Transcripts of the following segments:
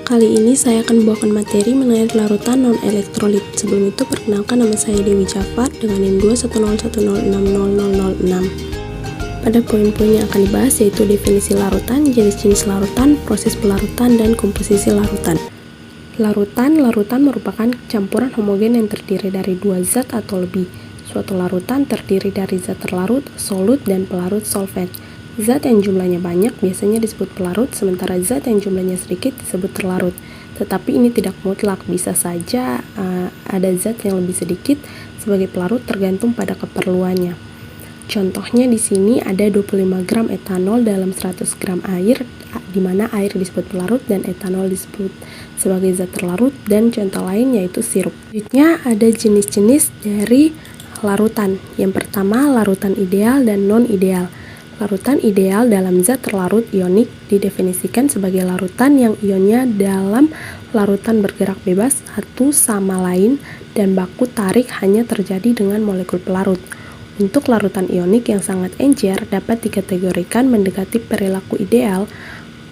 Kali ini saya akan membawakan materi mengenai larutan non-elektrolit. Sebelum itu, perkenalkan nama saya Dewi Jafar dengan NIM 21010600006. Pada poin-poin yang akan dibahas yaitu definisi larutan, jenis-jenis larutan, proses pelarutan, dan komposisi larutan. Larutan merupakan campuran homogen yang terdiri dari dua zat atau lebih. Suatu larutan terdiri dari zat terlarut, solut, dan pelarut solvent. Zat yang jumlahnya banyak biasanya disebut pelarut, sementara zat yang jumlahnya sedikit disebut terlarut. Tetapi ini tidak mutlak, bisa saja ada zat yang lebih sedikit sebagai pelarut tergantung pada keperluannya. Contohnya di sini ada 25 gram etanol dalam 100 gram air, di mana air disebut pelarut dan etanol disebut sebagai zat terlarut, dan contoh lain yaitu sirup. Selanjutnya ada jenis-jenis dari larutan. Yang pertama, larutan ideal dan non-ideal. Larutan ideal dalam zat terlarut ionik didefinisikan sebagai larutan yang ionnya dalam larutan bergerak bebas satu sama lain dan baku tarik hanya terjadi dengan molekul pelarut. Untuk larutan ionik yang sangat encer dapat dikategorikan mendekati perilaku ideal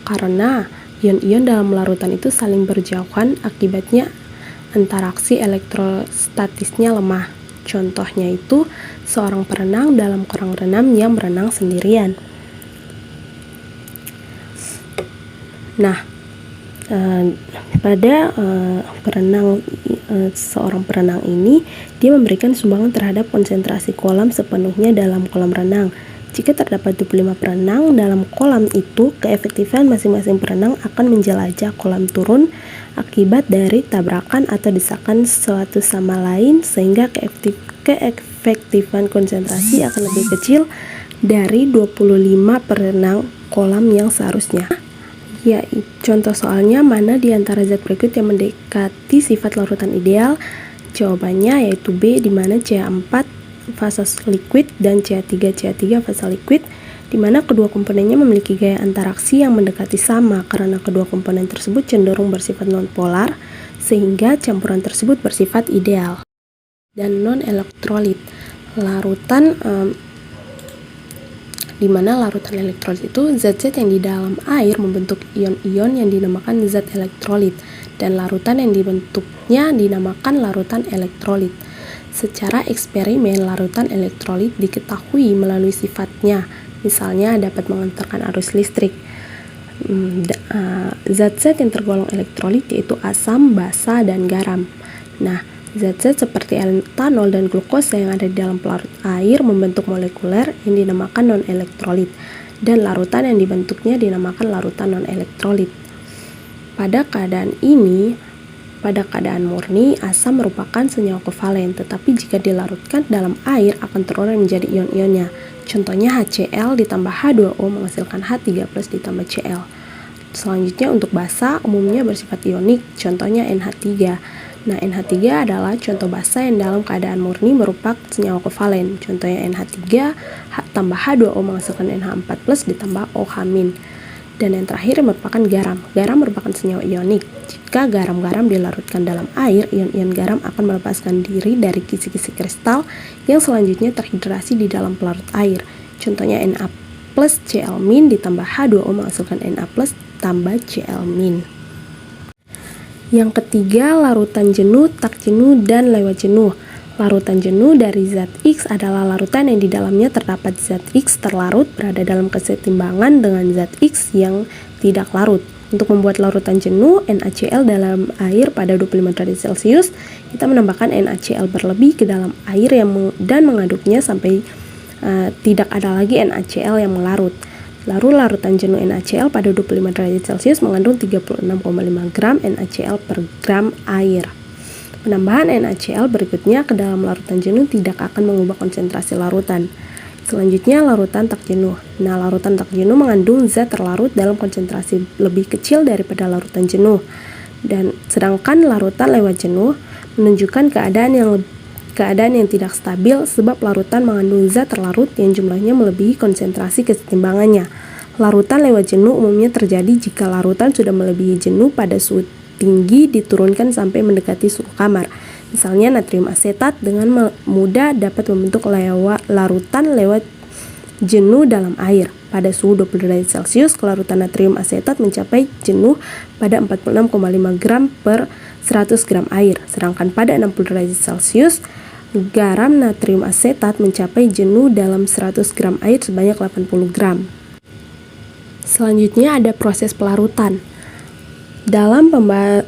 karena ion-ion dalam larutan itu saling berjauhan, akibatnya interaksi elektrostatisnya lemah. Contohnya itu seorang perenang dalam kolam renang yang berenang sendirian. Nah, pada seorang perenang ini, dia memberikan sumbangan terhadap konsentrasi kolam sepenuhnya dalam kolam renang. Jika terdapat 25 perenang dalam kolam itu, keefektifan masing-masing perenang akan menjelajah kolam turun akibat dari tabrakan atau desakan suatu sama lain, sehingga keefektifan konsentrasi akan lebih kecil dari 25 perenang kolam yang seharusnya. Ya, contoh soalnya mana di antara zat berikut yang mendekati sifat larutan ideal? Jawabannya yaitu B, di mana CH4 fase liquid dan CH3 fase liquid, di mana kedua komponennya memiliki gaya interaksi yang mendekati sama karena kedua komponen tersebut cenderung bersifat nonpolar, sehingga campuran tersebut bersifat ideal. Dan non-elektrolit, larutan di mana larutan elektrolit itu zat-zat yang di dalam air membentuk ion-ion yang dinamakan zat elektrolit, dan larutan yang dibentuknya dinamakan larutan elektrolit. Secara eksperimen, larutan elektrolit diketahui melalui sifatnya, misalnya dapat mengantarkan arus listrik. Zat-zat yang tergolong elektrolit yaitu asam, basa, dan garam. Nah, zat-zat seperti etanol dan glukosa yang ada di dalam pelarut air membentuk molekuler yang dinamakan non-elektrolit, dan larutan yang dibentuknya dinamakan larutan non-elektrolit. Pada keadaan murni, asam merupakan senyawa kovalen, tetapi jika dilarutkan dalam air akan terurai menjadi ion-ionnya. Contohnya HCl ditambah H2O menghasilkan H3+ ditambah Cl. Selanjutnya untuk basa umumnya bersifat ionik, contohnya NH3. Nah, NH3 adalah contoh basa yang dalam keadaan murni merupakan senyawa kovalen, contohnya NH3 tambah H2O menghasilkan NH4+ ditambah OH-. Dan yang terakhir merupakan garam. Garam merupakan senyawa ionik. Jika garam-garam dilarutkan dalam air, ion-ion garam akan melepaskan diri dari kisi-kisi kristal yang selanjutnya terhidrasi di dalam pelarut air. Contohnya Na+ Cl- ditambah H2O menghasilkan Na+ tambah Cl-. Yang ketiga, larutan jenuh, tak jenuh, dan lewat jenuh. Larutan jenuh dari zat X adalah larutan yang di dalamnya terdapat zat X terlarut berada dalam kesetimbangan dengan zat X yang tidak larut. Untuk membuat larutan jenuh NaCl dalam air pada 25 derajat Celcius, kita menambahkan NaCl berlebih ke dalam air dan mengaduknya sampai tidak ada lagi NaCl yang melarut. Lalu larutan jenuh NaCl pada 25 derajat Celcius mengandung 36,5 gram NaCl per gram air. Penambahan NaCl berikutnya ke dalam larutan jenuh tidak akan mengubah konsentrasi larutan. Selanjutnya, larutan tak jenuh. Nah, larutan tak jenuh mengandung zat terlarut dalam konsentrasi lebih kecil daripada larutan jenuh. Dan sedangkan larutan lewat jenuh menunjukkan keadaan yang tidak stabil sebab larutan mengandung zat terlarut yang jumlahnya melebihi konsentrasi kesetimbangannya. Larutan lewat jenuh umumnya terjadi jika larutan sudah melebihi jenuh pada suhu tinggi diturunkan sampai mendekati suhu kamar. Misalnya natrium asetat dengan mudah dapat membentuk larutan lewat jenuh dalam air. Pada suhu 20 derajat Celcius, kelarutan natrium asetat mencapai jenuh pada 46,5 gram per 100 gram air. Sedangkan pada 60 derajat Celcius, garam natrium asetat mencapai jenuh dalam 100 gram air sebanyak 80 gram. Selanjutnya ada proses pelarutan. Dalam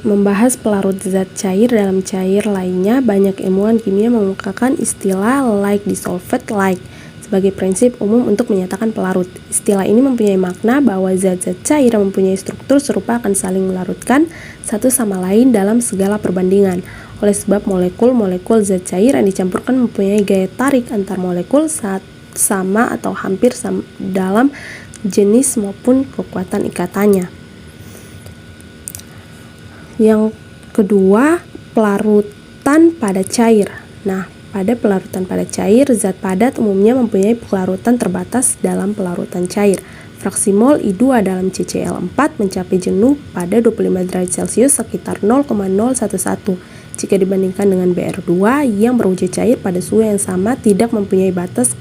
membahas pelarut zat cair dalam cair lainnya, banyak ilmuwan kimia mengemukakan istilah like dissolved like sebagai prinsip umum untuk menyatakan pelarut. Istilah ini mempunyai makna bahwa zat-zat cair yang mempunyai struktur serupa akan saling melarutkan satu sama lain dalam segala perbandingan. Oleh sebab molekul-molekul zat cair yang dicampurkan mempunyai gaya tarik antar molekul saat sama atau hampir sama dalam jenis maupun kekuatan ikatannya. Yang kedua, pelarutan pada cair. Nah, pada pelarutan pada cair, zat padat umumnya mempunyai pelarutan terbatas dalam pelarutan cair. Fraksi mol I2 dalam CCl4 mencapai jenuh pada 25 derajat Celcius sekitar 0,011. Jika dibandingkan dengan Br2 yang berwujud cair pada suhu yang sama tidak mempunyai batas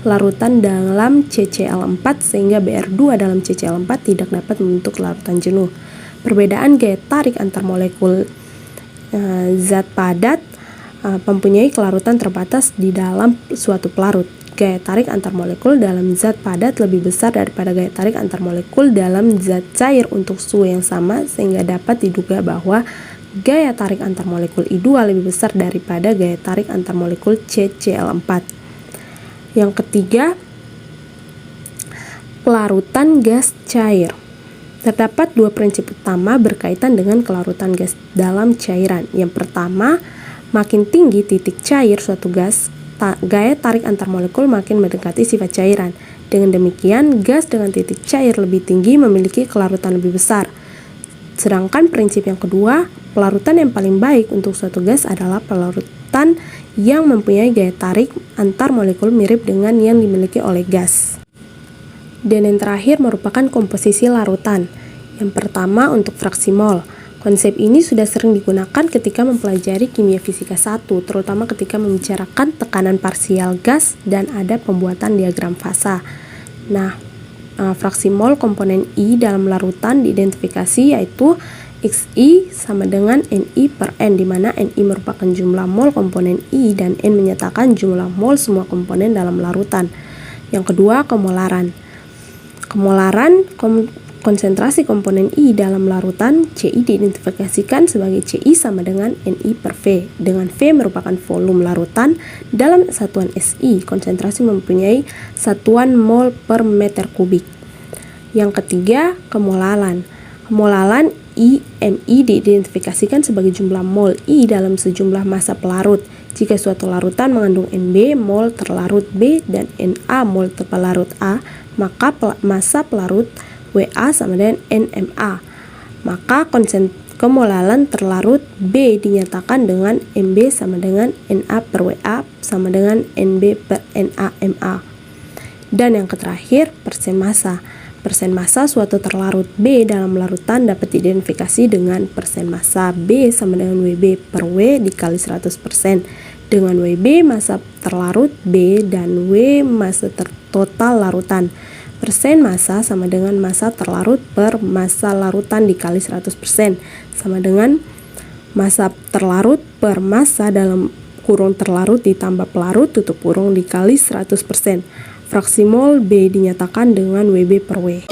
kelarutan dalam CCl4 sehingga Br2 dalam CCl4 tidak dapat membentuk larutan jenuh. Perbedaan gaya tarik antar molekul zat padat mempunyai kelarutan terbatas di dalam suatu pelarut. Gaya tarik antar molekul dalam zat padat lebih besar daripada gaya tarik antar molekul dalam zat cair untuk suhu yang sama sehingga dapat diduga bahwa gaya tarik antar molekul I2 lebih besar daripada gaya tarik antar molekul CCl4. Yang ketiga, pelarutan gas cair. Terdapat dua prinsip utama berkaitan dengan kelarutan gas dalam cairan. Yang pertama, makin tinggi titik cair suatu gas, gaya tarik antar molekul makin mendekati sifat cairan. Dengan demikian, gas dengan titik cair lebih tinggi memiliki kelarutan lebih besar. Sedangkan prinsip yang kedua, pelarutan yang paling baik untuk suatu gas adalah pelarutan yang mempunyai gaya tarik antar molekul mirip dengan yang dimiliki oleh gas. Dan yang terakhir merupakan komposisi larutan. Yang pertama untuk fraksi mol. Konsep ini sudah sering digunakan ketika mempelajari kimia fisika 1, terutama ketika membicarakan tekanan parsial gas dan ada pembuatan diagram fasa. Nah, fraksi mol komponen I dalam larutan diidentifikasi yaitu Xi sama dengan Ni per N, di mana Ni merupakan jumlah mol komponen I dan N menyatakan jumlah mol semua komponen dalam larutan. Yang kedua, kemolaran. Konsentrasi komponen I dalam larutan Ci diidentifikasikan sebagai Ci sama dengan Ni per V, dengan V merupakan volume larutan. Dalam satuan SI, konsentrasi mempunyai satuan mol per meter kubik. Yang ketiga, kemolalan. Kemolalan IMI diidentifikasikan sebagai jumlah mol I dalam sejumlah massa pelarut. Jika suatu larutan mengandung Nb mol terlarut B dan Na mol terlarut A, maka massa pelarut Wa sama dengan NMA. Maka kemolalan terlarut B dinyatakan dengan Mb sama dengan Na per Wa sama dengan Nb per NaMa. Dan yang terakhir, persen massa. Persen massa suatu terlarut B dalam larutan dapat diidentifikasi dengan persen massa B sama dengan Wb per W dikali 100%. Dengan Wb massa terlarut B dan W massa total larutan. Persen massa sama dengan massa terlarut per massa larutan dikali 100%, sama dengan massa terlarut per massa dalam kurung terlarut ditambah pelarut tutup kurung dikali 100%. Fraksi mol B dinyatakan dengan Wb per W.